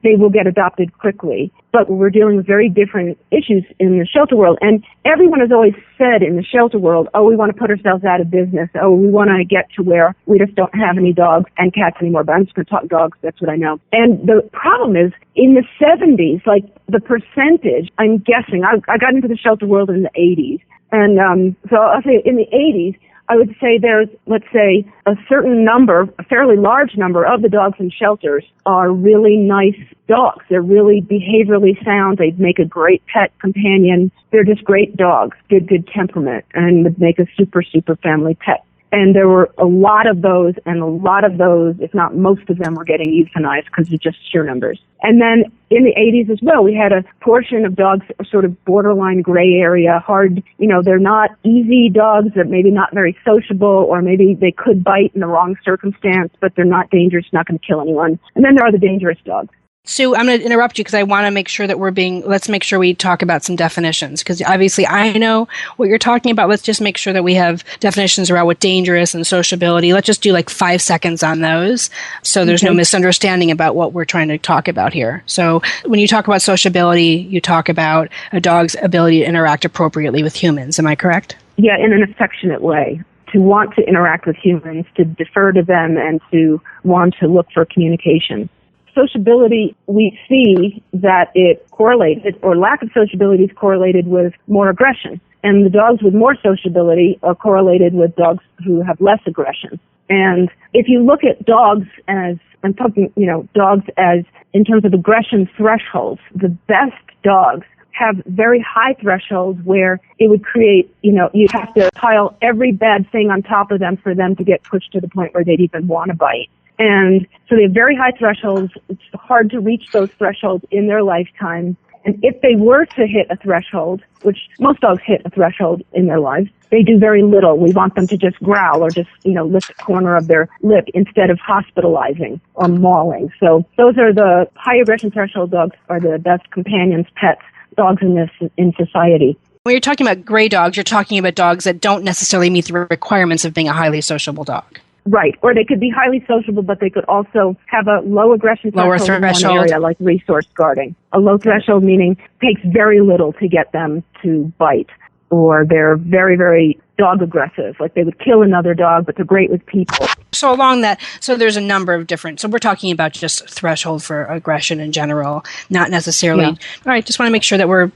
they will get adopted quickly. But we're dealing with very different issues in the shelter world. And everyone has always said in the shelter world, oh, we want to put ourselves out of business. Oh, we want to get to where we just don't have any dogs and cats anymore. But I'm just going to talk dogs. That's what I know. And the problem is, in the 70s, like the percentage, I'm guessing, I got into the shelter world in the 80s. And so I'll say in the 80s, I would say there's, let's say, a certain number, a fairly large number of the dogs in shelters are really nice dogs. They're really behaviorally sound. They make a great pet companion. They're just great dogs, good temperament, and would make a super, super family pet. And there were a lot of those, and a lot of those, if not most of them, were getting euthanized because of just sheer numbers. And then in the 80s as well, we had a portion of dogs, sort of borderline gray area, hard, they're not easy dogs, they're maybe not very sociable, or maybe they could bite in the wrong circumstance, but they're not dangerous, not going to kill anyone. And then there are the dangerous dogs. Sue, I'm going to interrupt you because I want to make sure that let's make sure we talk about some definitions, because obviously I know what you're talking about. Let's just make sure that we have definitions around what dangerous and sociability. Let's just do like 5 seconds on those so there's no misunderstanding about what we're trying to talk about here. So when you talk about sociability, you talk about a dog's ability to interact appropriately with humans. Am I correct? Yeah, in an affectionate way. To want to interact with humans, to defer to them, and to want to look for communication. Sociability, we see that it correlated, or lack of sociability is correlated with more aggression. And the dogs with more sociability are correlated with dogs who have less aggression. And if you look at dogs as, I'm talking, dogs as in terms of aggression thresholds, the best dogs have very high thresholds where it would create, you have to pile every bad thing on top of them for them to get pushed to the point where they'd even want to bite. And so they have very high thresholds. It's hard to reach those thresholds in their lifetime. And if they were to hit a threshold, which most dogs hit a threshold in their lives, they do very little. We want them to just growl or just, lick the corner of their lip instead of hospitalizing or mauling. So those are the high aggression threshold dogs are the best companions, pets, dogs in society. When you're talking about gray dogs, you're talking about dogs that don't necessarily meet the requirements of being a highly sociable dog. Right. Or they could be highly sociable, but they could also have a low aggression threshold in one area, like resource guarding. A low threshold meaning takes very little to get them to bite. Or they're very, very dog aggressive, like they would kill another dog, but they're great with people. So along that, so there's a number of different, so we're talking about just threshold for aggression in general, not necessarily. Yeah. All right, just want to make sure that we're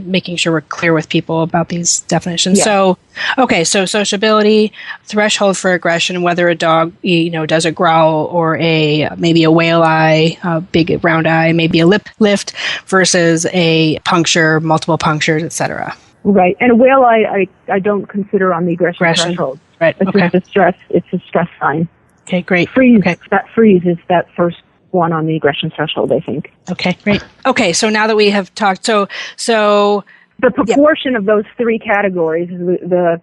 making sure we're clear with people about these definitions. Yeah. So, okay, so sociability, threshold for aggression, whether a dog, does a growl or maybe a whale eye, a big round eye, maybe a lip lift versus a puncture, multiple punctures, etc. Right, and a whale eye I don't consider on the aggression threshold. Right. It's okay. It's a stress sign. Okay, great. Freeze. Okay. That freeze is that first one on the aggression threshold, I think. Okay, great. Okay, so now that we have talked, so the proportion of those three categories, the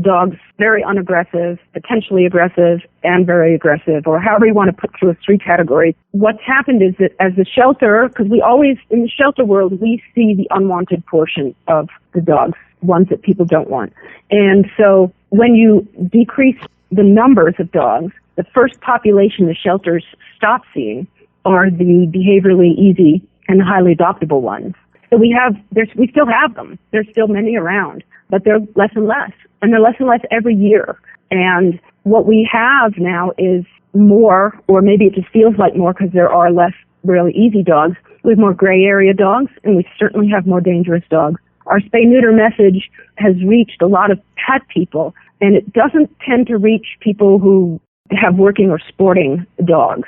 dog's very unaggressive, potentially aggressive, and very aggressive, or however you want to put through three categories. What's happened is that as the shelter, because in the shelter world, we see the unwanted portion of the dogs, ones that people don't want. And so when you decrease the numbers of dogs, the first population the shelters stop seeing are the behaviorally easy and highly adoptable ones. So we still have them. There's still many around, but they're less and less. And they're less and less every year. And what we have now is more, or maybe it just feels like more because there are less really easy dogs. We have more gray area dogs, and we certainly have more dangerous dogs. Our spay-neuter message has reached a lot of pet people, and it doesn't tend to reach people who have working or sporting dogs.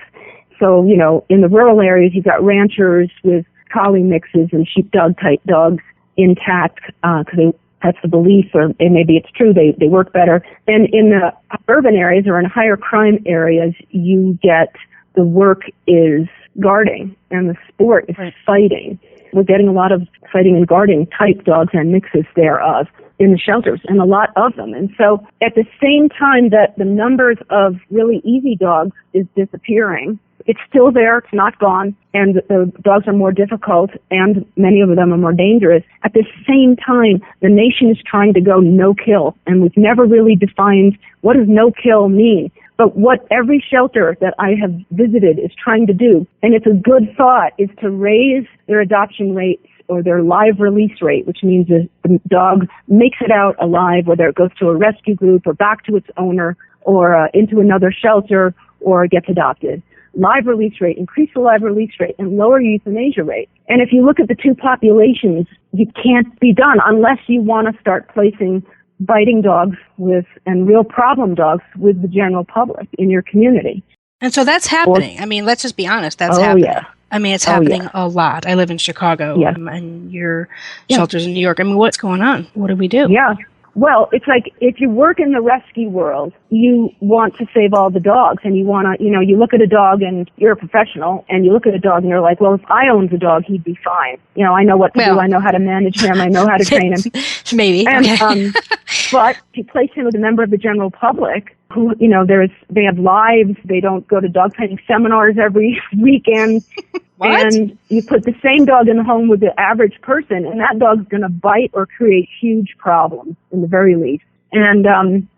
So, in the rural areas, you've got ranchers with collie mixes and sheepdog-type dogs intact because that's the belief, or maybe it's true, they work better. And in the urban areas or in higher crime areas, you get the work is guarding and the sport is fighting. We're getting a lot of fighting and guarding type dogs and mixes thereof in the shelters, and a lot of them. And so at the same time that the numbers of really easy dogs is disappearing, it's still there, it's not gone, and the dogs are more difficult, and many of them are more dangerous. At the same time, the nation is trying to go no-kill, and we've never really defined what does no-kill mean. But what every shelter that I have visited is trying to do, and it's a good thought, is to raise their adoption rates or their live release rate, which means the dog makes it out alive, whether it goes to a rescue group or back to its owner or into another shelter or gets adopted. Live release rate, increase the live release rate, and lower euthanasia rate. And if you look at the two populations, you can't be done unless you want to start placing biting dogs and real problem dogs with the general public in your community. And so that's happening. Let's just be honest. That's happening. Yeah. It's happening a lot. I live in Chicago, and your shelter's in New York. What's going on? What do we do? Yeah. Well, it's like if you work in the rescue world, you want to save all the dogs, and you want to, you look at a dog and you're a professional, and you look at a dog and you're like, well, if I owned a dog, he'd be fine. I know what to do. I know how to manage him. I know how to train him. Maybe. And, but if you place him with a member of the general public who, they have lives, they don't go to dog training seminars every weekend. What? And you put the same dog in the home with the average person, and that dog's going to bite or create huge problems, in the very least. And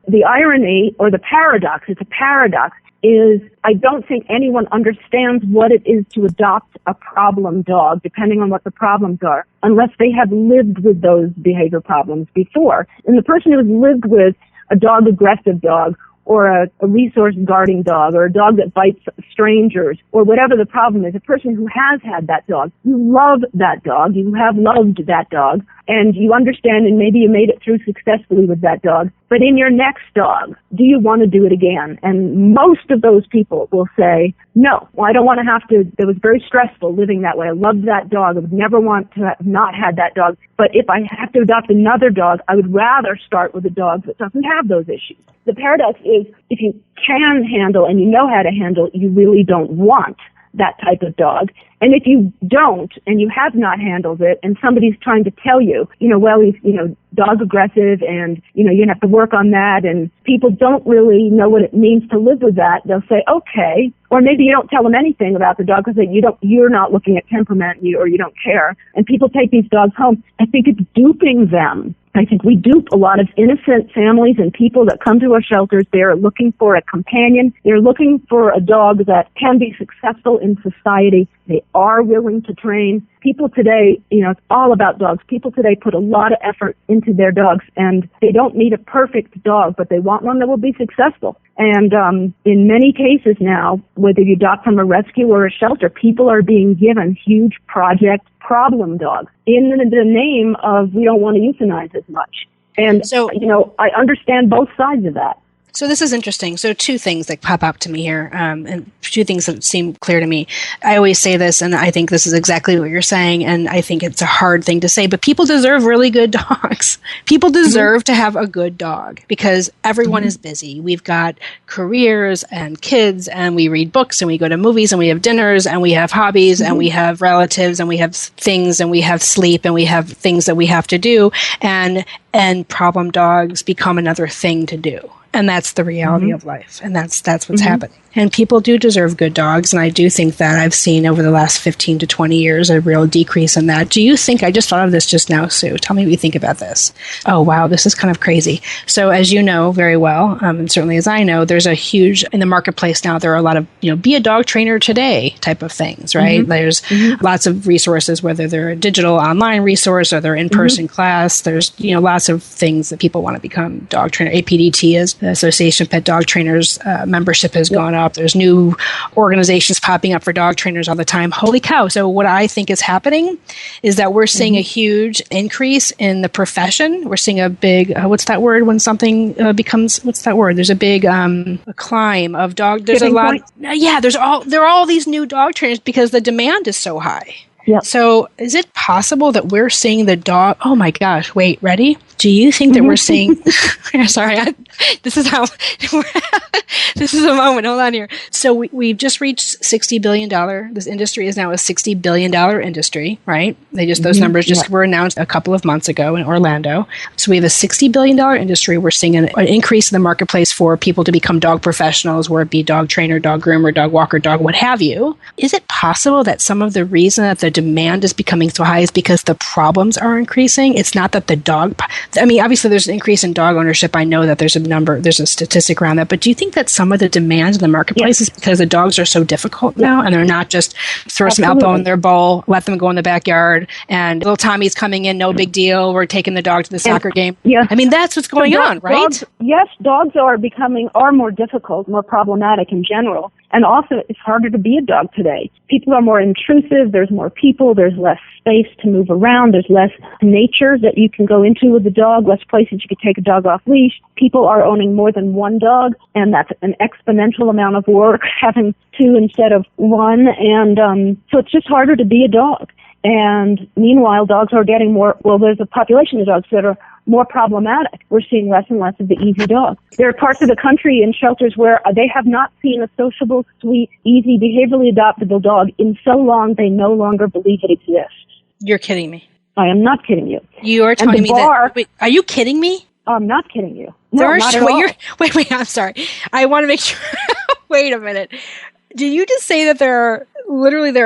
the irony, or the paradox, it's a paradox, is I don't think anyone understands what it is to adopt a problem dog, depending on what the problems are, unless they have lived with those behavior problems before. And the person who has lived with a dog-aggressive dog, or a resource guarding dog, or a dog that bites strangers, or whatever the problem is, a person who has had that dog, you love that dog, you have loved that dog, and you understand, and maybe you made it through successfully with that dog. But in your next dog, do you want to do it again? And most of those people will say, no, I don't want to have to. It was very stressful living that way. I loved that dog. I would never want to have not had that dog. But if I have to adopt another dog, I would rather start with a dog that doesn't have those issues. The paradox is, if you can handle and you know how to handle, you really don't want that type of dog. And if you don't, and you have not handled it, and somebody's trying to tell you, well, he's, dog aggressive, and, you're going to have to work on that, and people don't really know what it means to live with that, they'll say, okay. Or maybe you don't tell them anything about the dog because you're not looking at temperament, or you don't care. And people take these dogs home. I think it's duping them. I think we dupe a lot of innocent families and people that come to our shelters. They're looking for a companion. They're looking for a dog that can be successful in society. They are willing to train. People today, it's all about dogs. People today put a lot of effort into their dogs, and they don't need a perfect dog, but they want one that will be successful. And in many cases now, whether you adopt from a rescue or a shelter, people are being given huge project problem dogs in the name of we don't want to euthanize as much. And so, I understand both sides of that. So this is interesting. So two things that pop up to me here, and two things that seem clear to me. I always say this, and I think this is exactly what you're saying, and I think it's a hard thing to say, but people deserve really good dogs. People deserve to have a good dog because everyone is busy. We've got careers and kids, and we read books, and we go to movies, and we have dinners, and we have hobbies, and we have relatives, and we have things, and we have sleep, and we have things that we have to do, and problem dogs become another thing to do. And that's the reality of life. And that's what's happening. And people do deserve good dogs. And I do think that I've seen over the last 15 to 20 years a real decrease in that. Do you think, I just thought of this just now, Sue. Tell me what you think about this. Oh, wow, this is kind of crazy. So as you know very well, and certainly as I know, there's a huge, in the marketplace now, there are a lot of, be a dog trainer today type of things, right? There's lots of resources, whether they're a digital online resource or they're in-person class. There's, lots of things that people want to become dog trainer. APDT is the Association of Pet Dog Trainers membership has gone up. There's new organizations popping up for dog trainers all the time. Holy cow. So what I think is happening is that we're seeing a huge increase in the profession. We're seeing a big, what's that word when something becomes, what's that word? There's a big a climb of dog. There's a lot. Yeah, there are all these new dog trainers because the demand is so high. Yep. So is it possible that we're seeing the dog? Oh my gosh. Wait, ready? Do you think that we're seeing, sorry, this is how, this is a moment. Hold on here. So we've just reached $60 billion. This industry is now a $60 billion industry, right? Those numbers just were announced a couple of months ago in Orlando. So we have a $60 billion industry. We're seeing an increase in the marketplace for people to become dog professionals, whether it be dog trainer, dog groomer, dog walker, dog what have you. Is it possible that some of the reason that the demand is becoming so high is because the problems are increasing? It's not that the dog, obviously there's an increase in dog ownership. I know that there's a statistic around that, but do you think that some of the demand in the marketplace is because the dogs are so difficult now and they're not just throw some elbow in their bowl, let them go in the backyard, and little Tommy's coming in, no big deal, we're taking the dog to the soccer game. Yeah. That's what's going on, right? Dogs are more difficult, more problematic in general. And also, it's harder to be a dog today. People are more intrusive. There's more people. There's less space to move around. There's less nature that you can go into with the dog, less places you could take a dog off leash. People are owning more than one dog, and that's an exponential amount of work, having two instead of one. And so it's just harder to be a dog. And meanwhile, dogs are getting more, there's a population of dogs that are more problematic. We're seeing less and less of the easy dog. There are parts of the country in shelters where they have not seen a sociable, sweet, easy, behaviorally adoptable dog in so long they no longer believe it exists. You're kidding me. I am not kidding you. You are telling me that. Wait, are you kidding me? I'm not kidding you. No, not at all. Wait, I'm sorry. I want to make sure. Wait a minute. Did you just say that there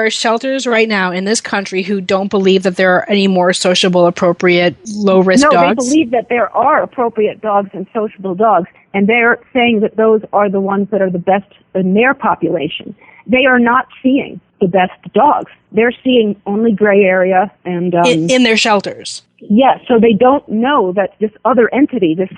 are shelters right now in this country who don't believe that there are any more sociable, appropriate, low-risk dogs? No, they believe that there are appropriate dogs and sociable dogs, and they're saying that those are the ones that are the best in their population. They are not seeing the best dogs. They're seeing only gray area and in their shelters. Yes, so they don't know that this other entity, this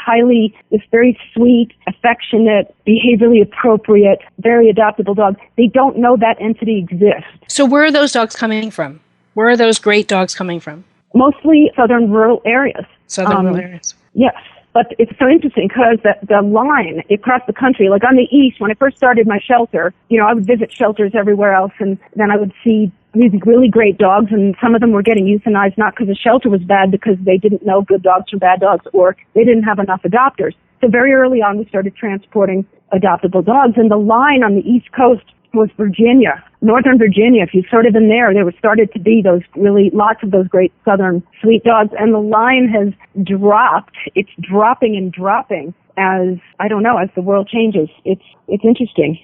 very sweet, affectionate, behaviorally appropriate, very adoptable dog, they don't know that entity exists. So where are those dogs coming from? Where are those great dogs coming from? Mostly southern rural areas. Rural areas. Yes. But it's so interesting because the line across the country, like on the east, when I first started my shelter, I would visit shelters everywhere else, and then I would see these really great dogs, and some of them were getting euthanized not because the shelter was bad, because they didn't know good dogs from bad dogs, or they didn't have enough adopters. So very early on, we started transporting adoptable dogs, and the line on the East Coast was Virginia, Northern Virginia. If you sort of in there were started to be lots of those great southern sweet dogs, and the line has dropped. It's dropping and dropping as the world changes. It's interesting.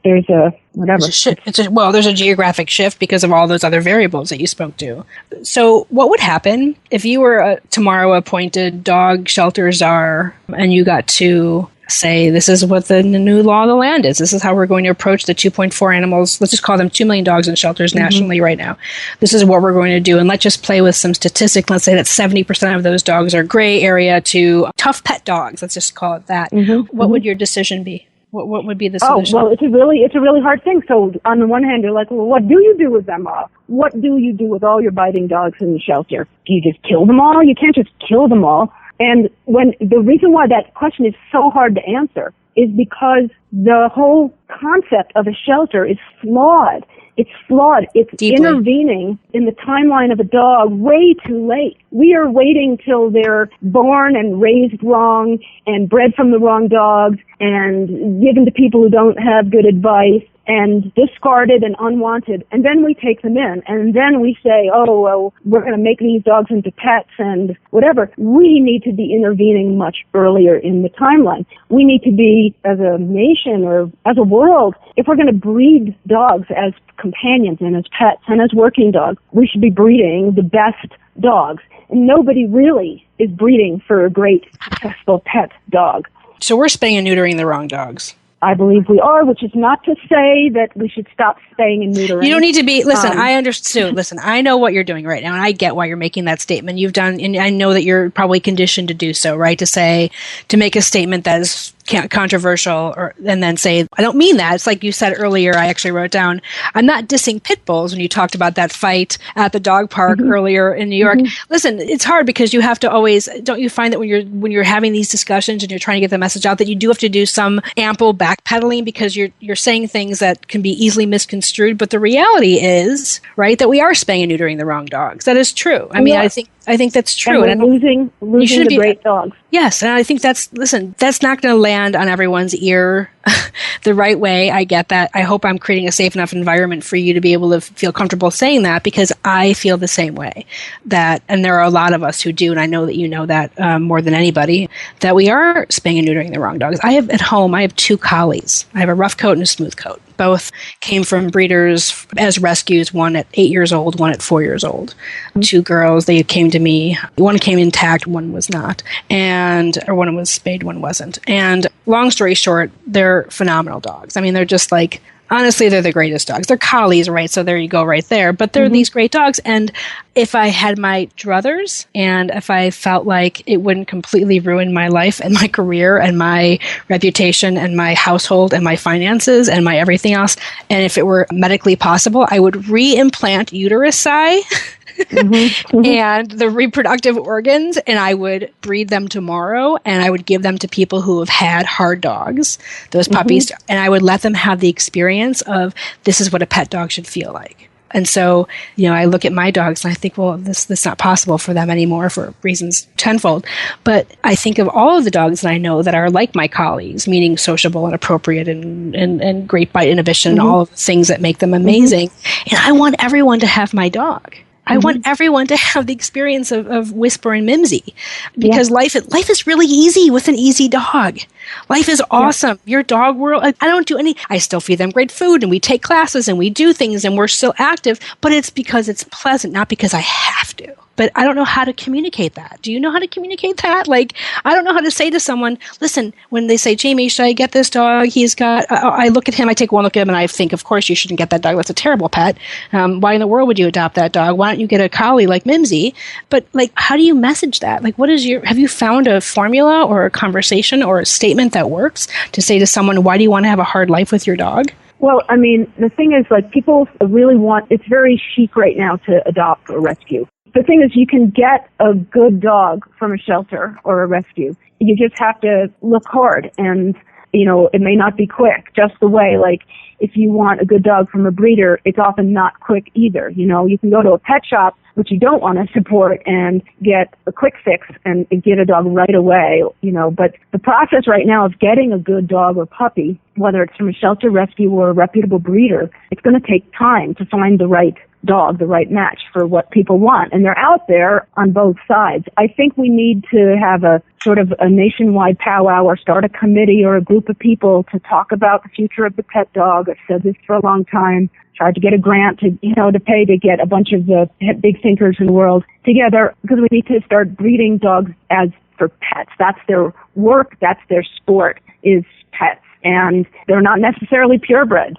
There's a whatever. There's a geographic shift because of all those other variables that you spoke to. So what would happen if you were tomorrow appointed dog shelter czar and you got to say, this is what the new law of the land is. This is how we're going to approach the 2.4 animals. Let's just call them 2 million dogs in shelters nationally right now. This is what we're going to do. And let's just play with some statistics. Let's say that 70% of those dogs are gray area to tough pet dogs. Let's just call it that. What would your decision be? What would be the solution? Oh, well, it's a really hard thing. So on the one hand, you're like, well, what do you do with them all? What do you do with all your biting dogs in the shelter? Do you just kill them all? You can't just kill them all. And the reason why that question is so hard to answer is because the whole concept of a shelter is flawed. It's flawed. It's deeply intervening in the timeline of a dog way too late. We are waiting till they're born and raised wrong and bred from the wrong dogs and given to people who don't have good advice and discarded and unwanted. And then we take them in. And then we say, oh, well, we're going to make these dogs into pets and whatever. We need to be intervening much earlier in the timeline. We need to be, as a nation or as a world, if we're going to breed dogs as companions and as pets and as working dogs, we should be breeding the best dogs. And nobody really is breeding for a great, successful pet dog. So we're spaying and neutering the wrong dogs. I believe we are, which is not to say that we should stop spaying and neutering. You don't need to be, I understood. Listen, I know what you're doing right now, and I get why you're making that statement. You've done, and I know that you're probably conditioned to do so, right? To make a statement that is controversial, and then say, I don't mean that. It's like you said earlier, I actually wrote down, I'm not dissing pit bulls when you talked about that fight at the dog park earlier in New York. Listen, it's hard because you have to always, don't you find that when you're having these discussions and you're trying to get the message out, that you do have to do some ample backpedaling because you're saying things that can be easily misconstrued. But the reality is, right, that we are spaying and neutering the wrong dogs. That is true. I mean, I think that's true. And we're losing the great dogs. Yes, and I think that's not going to land on everyone's ear the right way. I get that. I hope I'm creating a safe enough environment for you to be able to feel comfortable saying that, because I feel the same way. And there are a lot of us who do, and I know that you know that more than anybody, that we are spaying and neutering the wrong dogs. I have 2 collies. I have a rough coat and a smooth coat. Both came from breeders as rescues, one at 8 years old, one at 4 years old. 2 girls, they came to me. One came intact, one was not. Or one was spayed, one wasn't. And long story short, they're phenomenal dogs. I mean, they're just like, honestly, they're the greatest dogs. They're collies, right? So there you go right there. But they're these great dogs. And if I had my druthers and if I felt like it wouldn't completely ruin my life and my career and my reputation and my household and my finances and my everything else, and if it were medically possible, I would re-implant uterusi and the reproductive organs, and I would breed them tomorrow, and I would give them to people who have had hard dogs, those puppies, and I would let them have the experience of, this is what a pet dog should feel like. And so, I look at my dogs and I think, well, this is not possible for them anymore for reasons tenfold. But I think of all of the dogs that I know that are like my collies, meaning sociable and appropriate and great bite inhibition and all of the things that make them amazing. And I want everyone to have my dog. I want everyone to have the experience of Whisper and Mimsy, because life is really easy with an easy dog. Life is awesome. Your dog world, I still feed them great food and we take classes and we do things and we're still active, but it's because it's pleasant, not because I have to. But I don't know how to communicate that. Do you know how to communicate that? Like, I don't know how to say to someone, listen, when they say, Jamie, should I get this dog? I look at him, I take one look at him, and I think, of course, you shouldn't get that dog. That's a terrible pet. Why in the world would you adopt that dog? Why don't you get a collie like Mimsy? But, like, how do you message that? Like, have you found a formula or a conversation or a statement that works to say to someone, why do you want to have a hard life with your dog? Well, I mean, the thing is, like, people really it's very chic right now to adopt or rescue. The thing is, you can get a good dog from a shelter or a rescue. You just have to look hard. And it may not be quick, just the way, like, if you want a good dog from a breeder, it's often not quick either. You can go to a pet shop, which you don't want to support, and get a quick fix and get a dog right away, but the process right now of getting a good dog or puppy, whether it's from a shelter, rescue, or a reputable breeder, it's going to take time to find the right dog, the right match for what people want. And they're out there on both sides. I think we need to have a sort of a nationwide powwow or start a committee or a group of people to talk about the future of the pet dog. I've said this for a long time. Tried to get a grant to pay to get a bunch of the big thinkers in the world together, because we need to start breeding dogs as for pets. That's their work. That's their sport, is pets. And they're not necessarily purebreds.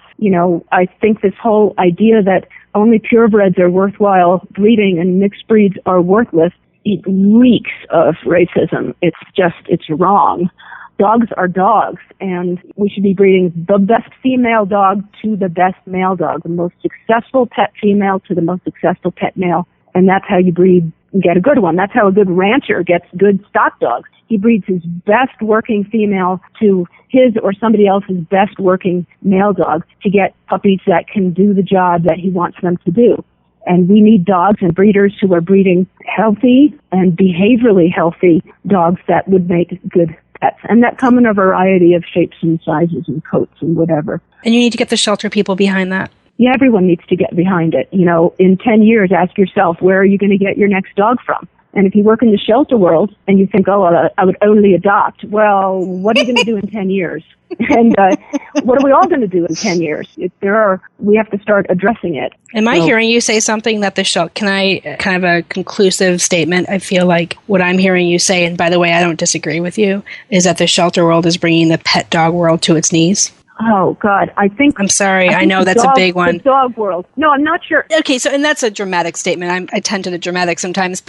I think this whole idea that only purebreds are worthwhile breeding and mixed breeds are worthless, it reeks of racism. It's wrong. Dogs are dogs, and we should be breeding the best female dog to the best male dog, the most successful pet female to the most successful pet male. And that's how you breed and get a good one. That's how a good rancher gets good stock dogs. He breeds his best working female to his or somebody else's best working male dog to get puppies that can do the job that he wants them to do. And we need dogs and breeders who are breeding healthy and behaviorally healthy dogs that would make good pets, and that come in a variety of shapes and sizes and coats and whatever. And you need to get the shelter people behind that. Yeah, everyone needs to get behind it. In 10 years, ask yourself, where are you going to get your next dog from? And if you work in the shelter world and you think, I would only adopt, well, what are you going to do in 10 years? And what are we all going to do in 10 years? We have to start addressing it. Am I hearing you say something that the shelter, can I kind of a conclusive statement? I feel like what I'm hearing you say, and by the way, I don't disagree with you, is that the shelter world is bringing the pet dog world to its knees. Oh, God, I'm sorry. I know that's a big one. The dog world. No, I'm not sure. Okay, and that's a dramatic statement. I tend to the dramatic sometimes,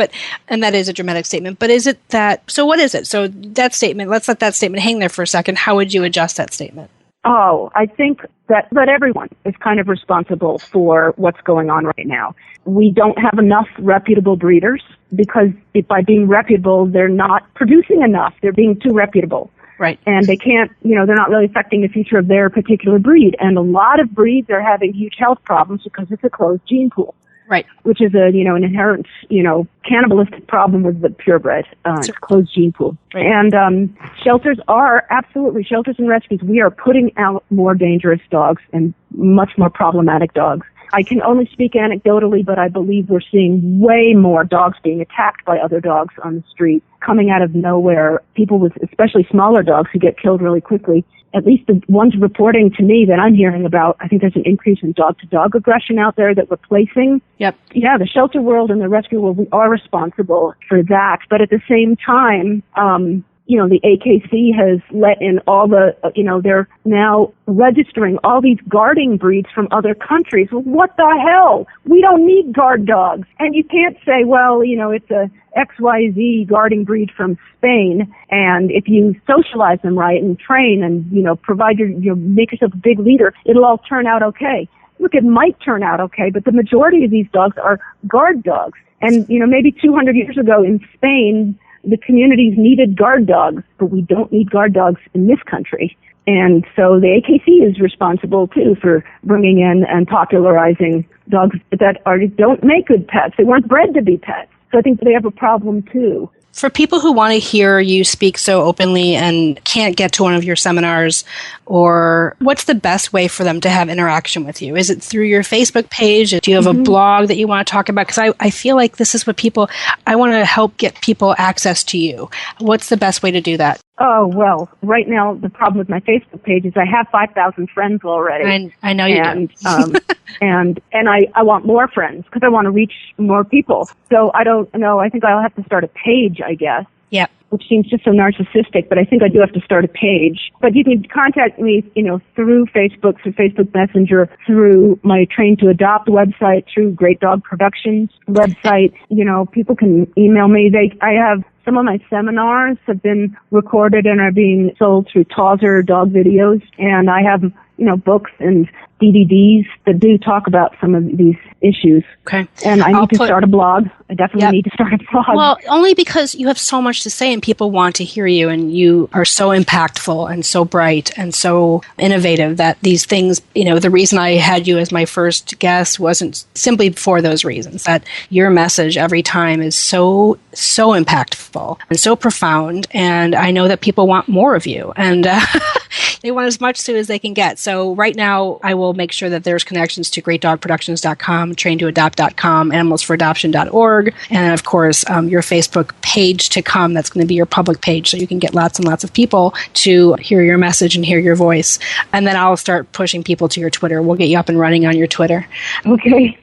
and that is a dramatic statement. But is it that, so what is it? So that statement, let's let that statement hang there for a second. How would you adjust that statement? Oh, I think that everyone is kind of responsible for what's going on right now. We don't have enough reputable breeders because by being reputable, they're not producing enough. They're being too reputable. Right. And they can't, they're not really affecting the future of their particular breed. And a lot of breeds are having huge health problems because it's a closed gene pool. Right. Which is an inherent, cannibalistic problem with the purebred, closed gene pool. Right. And shelters and rescues, we are putting out more dangerous dogs and much more problematic dogs. I can only speak anecdotally, but I believe we're seeing way more dogs being attacked by other dogs on the street, coming out of nowhere. People with especially smaller dogs who get killed really quickly. At least the ones reporting to me that I'm hearing about, I think there's an increase in dog-to-dog aggression out there that we're placing. Yep. Yeah, the shelter world and the rescue world, we are responsible for that. But at the same time, the AKC has let in all they're now registering all these guarding breeds from other countries. Well, what the hell? We don't need guard dogs. And you can't say, it's a XYZ guarding breed from Spain, and if you socialize them right and train and, provide make yourself a big leader, it'll all turn out okay. Look, it might turn out okay, but the majority of these dogs are guard dogs. And, maybe 200 years ago in Spain, the communities needed guard dogs, but we don't need guard dogs in this country. And so the AKC is responsible, too, for bringing in and popularizing dogs that don't make good pets. They weren't bred to be pets. So I think they have a problem, too. For people who want to hear you speak so openly and can't get to one of your seminars, or what's the best way for them to have interaction with you? Is it through your Facebook page? Do you have a blog that you want to talk about? Because I feel like this is what I want to help get people access to you. What's the best way to do that? Oh, well, right now the problem with my Facebook page is I have 5,000 friends already. I know you do. and I want more friends because I want to reach more people. So I don't know. I think I'll have to start a page, I guess. Yep. Which seems just so narcissistic, but I think I do have to start a page. But you can contact me, through Facebook, through Facebook Messenger, through my Train to Adopt website, through Great Dog Productions website. People can email me. I have some of my seminars have been recorded and are being sold through Tauser Dog Videos, and I have books and DVDs that do talk about some of these issues. Okay. And I need to start a blog. I definitely need to start a blog. Well, only because you have so much to say and people want to hear you, and you are so impactful and so bright and so innovative that these things, the reason I had you as my first guest wasn't simply for those reasons, that your message every time is so impactful and so profound. And I know that people want more of you, and they want as much Sue as they can get. So right now, I will make sure that there's connections to greatdogproductions.com, traintoadopt.com, animalsforadoption.org, and of course, your Facebook page to come. That's going to be your public page, so you can get lots and lots of people to hear your message and hear your voice. And then I'll start pushing people to your Twitter. We'll get you up and running on your Twitter. Okay.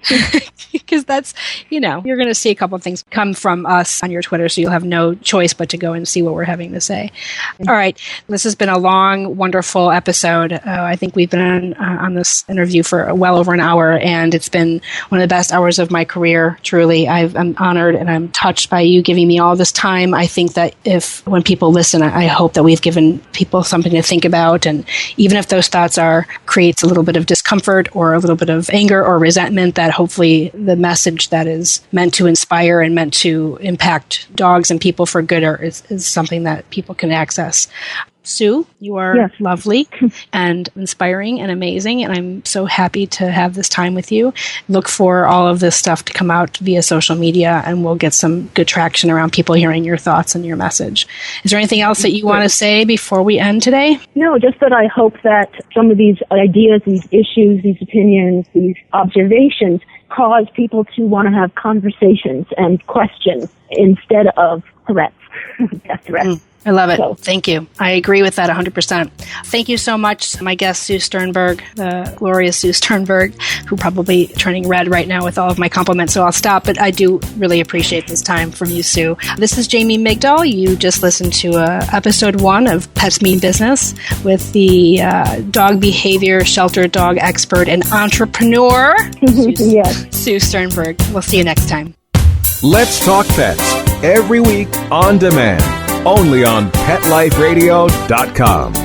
Because that's, you're going to see a couple of things come from us on your Twitter, so you'll have no choice but to go and see what we're having to say. All right. This has been a long, wonderful episode. I think we've been on this interview for well over an hour, and it's been one of the best hours of my career, truly. I'm honored and I'm touched by you giving me all this time. I think that when people listen, I hope that we've given people something to think about, and even if those thoughts creates a little bit of discomfort or a little bit of anger or resentment, that hopefully the message that is meant to inspire and meant to impact dogs and people for good is something that people can access. Sue, you are lovely and inspiring and amazing, and I'm so happy to have this time with you. Look for all of this stuff to come out via social media, and we'll get some good traction around people hearing your thoughts and your message. Is there anything else that you want to say before we end today? No, just that I hope that some of these ideas, these issues, these opinions, these observations cause people to want to have conversations and questions instead of threats. Death threats. I love it. Thank you. I agree with that 100%. Thank you so much, my guest, Sue Sternberg, the glorious Sue Sternberg, who probably turning red right now with all of my compliments, so I'll stop. But I do really appreciate this time from you, Sue. This is Jamie Migdal. You just listened to episode 1 of Pets Mean Business with the dog behavior shelter dog expert and entrepreneur, Sue Sternberg. We'll see you next time. Let's Talk Pets, every week on demand. Only on PetLifeRadio.com.